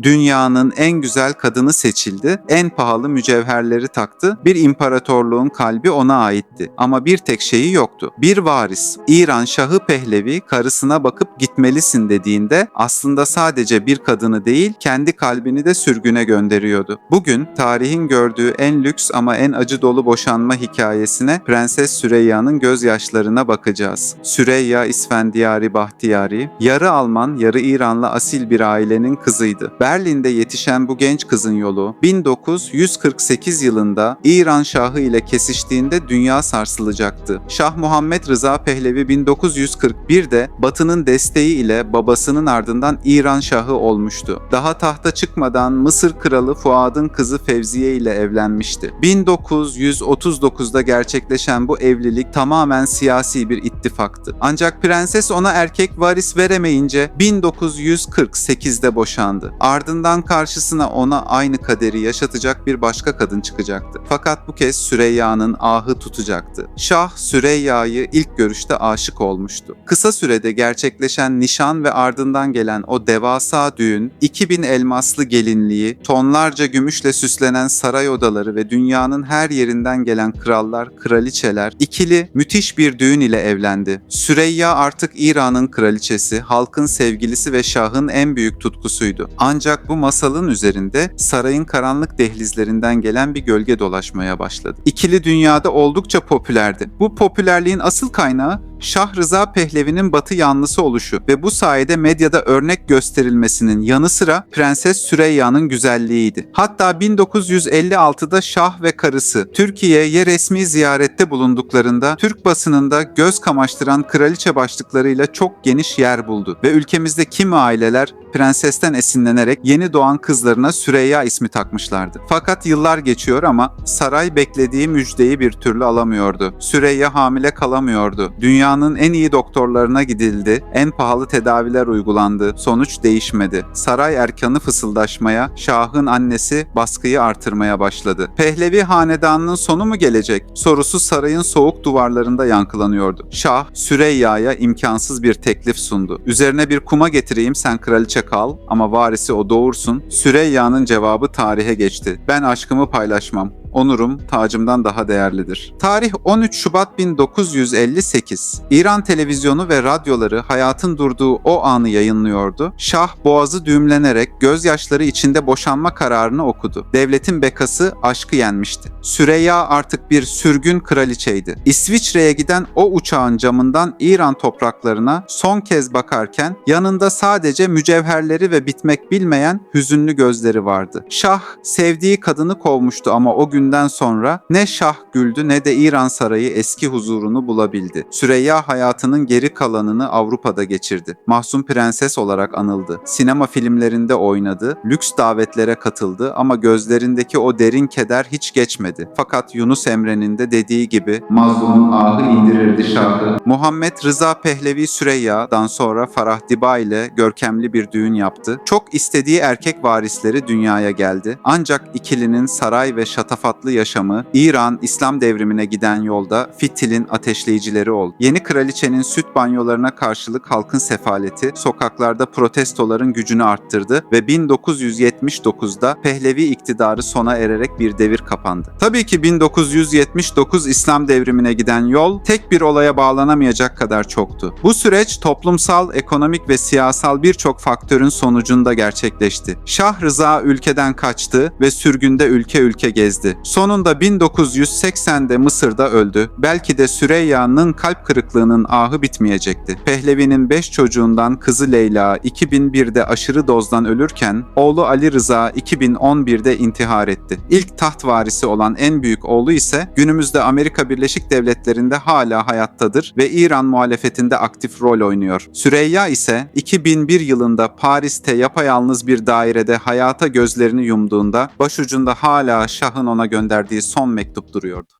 Dünyanın en güzel kadını seçildi, en pahalı mücevherleri taktı, bir imparatorluğun kalbi ona aitti. Ama bir tek şeyi yoktu. Bir varis. İran Şahı Pehlevi karısına bakıp gitmelisin dediğinde aslında sadece bir kadını değil, kendi kalbini de sürgüne gönderiyordu. Bugün tarihin gördüğü en lüks ama en acı dolu boşanma hikayesine Prenses Süreyya'nın gözyaşlarına bakacağız. Süreyya İsfendiyari Bahtiyari, yarı Alman, yarı İranlı asil bir ailenin kızıydı. Berlin'de yetişen bu genç kızın yolu 1948 yılında İran Şahı ile kesiştiğinde dünya sarsılacaktı. Şah Muhammed Rıza Pehlevi 1941'de Batı'nın desteği ile babasının ardından İran Şahı olmuştu. Daha tahta çıkmadan Mısır Kralı Fuad'ın kızı Fevziye ile evlenmişti. 1939'da gerçekleşen bu evlilik tamamen siyasi bir ittifaktı. Ancak prenses ona erkek varis veremeyince 1948'de boşandı. Ardından karşısına ona aynı kaderi yaşatacak bir başka kadın çıkacaktı. Fakat bu kez Süreyya'nın ahı tutacaktı. Şah Süreyya'yı ilk görüşte aşık olmuştu. Kısa sürede gerçekleşen nişan ve ardından gelen o devasa düğün, 2000 elmaslı gelinliği, tonlarca gümüşle süslenen saray odaları ve dünyanın her yerinden gelen krallar, kraliçeler, ikili müthiş bir düğün ile evlendi. Süreyya artık İran'ın kraliçesi, halkın sevgilisi ve şahın en büyük tutkusuydu. Ancak bu masalın üzerinde sarayın karanlık dehlizlerinden gelen bir gölge dolaşmaya başladı. İkili dünyada oldukça popülerdi. Bu popülerliğin asıl kaynağı Şah Rıza Pehlevi'nin Batı yanlısı oluşu ve bu sayede medyada örnek gösterilmesinin yanı sıra Prenses Süreyya'nın güzelliğiydi. Hatta 1956'da Şah ve karısı Türkiye'ye resmi ziyarette bulunduklarında Türk basınında göz kamaştıran kraliçe başlıklarıyla çok geniş yer buldu ve ülkemizde kimi aileler prensesten esinlenerek yeni doğan kızlarına Süreyya ismi takmışlardı. Fakat yıllar geçiyor ama saray beklediği müjdeyi bir türlü alamıyordu. Süreyya hamile kalamıyordu. Dünyanın en iyi doktorlarına gidildi, en pahalı tedaviler uygulandı. Sonuç değişmedi. Saray erkanı fısıldaşmaya, Şah'ın annesi baskıyı artırmaya başladı. Pehlevi hanedanının sonu mu gelecek? Sorusu sarayın soğuk duvarlarında yankılanıyordu. Şah, Süreyya'ya imkansız bir teklif sundu. Üzerine bir kuma getireyim, sen kraliçe kal ama varisi o doğursun. Süreyya'nın cevabı tarihe geçti. Ben aşkımı paylaşmam. Onurum tacımdan daha değerlidir. Tarih 13 Şubat 1958. İran televizyonu ve radyoları hayatın durduğu o anı yayınlıyordu. Şah boğazı düğümlenerek gözyaşları içinde boşanma kararını okudu. Devletin bekası aşkı yenmişti. Süreyya artık bir sürgün kraliçeydi. İsviçre'ye giden o uçağın camından İran topraklarına son kez bakarken yanında sadece mücevherleri ve bitmek bilmeyen hüzünlü gözleri vardı. Şah sevdiği kadını kovmuştu ama o günden sonra ne Şah güldü ne de İran sarayı eski huzurunu bulabildi. Süreyya hayatının geri kalanını Avrupa'da geçirdi. Mahzun Prenses olarak anıldı. Sinema filmlerinde oynadı, lüks davetlere katıldı ama gözlerindeki o derin keder hiç geçmedi. Fakat Yunus Emre'nin de dediği gibi mazlumun ahı indirirdi şahı. Muhammed Rıza Pehlevi Süreyya'dan sonra Farah Diba ile görkemli bir düğün yaptı. Çok istediği erkek varisleri dünyaya geldi. Ancak ikilinin saray ve şatafatlı yaşamı İran İslam devrimine giden yolda fitilin ateşleyicileri oldu. Yeni kraliçenin süt banyolarına karşılık halkın sefaleti sokaklarda protestoların gücünü arttırdı ve 1979'da Pehlevi iktidarı sona ererek bir devir kapandı. Tabii ki 1979 İslam devrimine giden yol tek bir olaya bağlanamayacak kadar çoktu. Bu süreç toplumsal, ekonomik ve siyasal birçok faktörün sonucunda gerçekleşti. Şah Rıza ülkeden kaçtı ve sürgünde ülke ülke gezdi. Sonunda 1980'de Mısır'da öldü. Belki de Süreyya'nın kalp kırıklığının ahı bitmeyecekti. Pehlevi'nin 5 çocuğundan kızı Leyla 2001'de aşırı dozdan ölürken oğlu Ali Rıza 2011'de intihar etti. İlk taht varisi olan en büyük oğlu ise günümüzde Amerika Birleşik Devletleri'nde hala hayattadır ve İran muhalefetinde aktif rol oynuyor. Süreyya ise 2001 yılında Paris'te yapayalnız bir dairede hayata gözlerini yumduğunda başucunda hala Şah'ın ona gönderdiği son mektup duruyordu.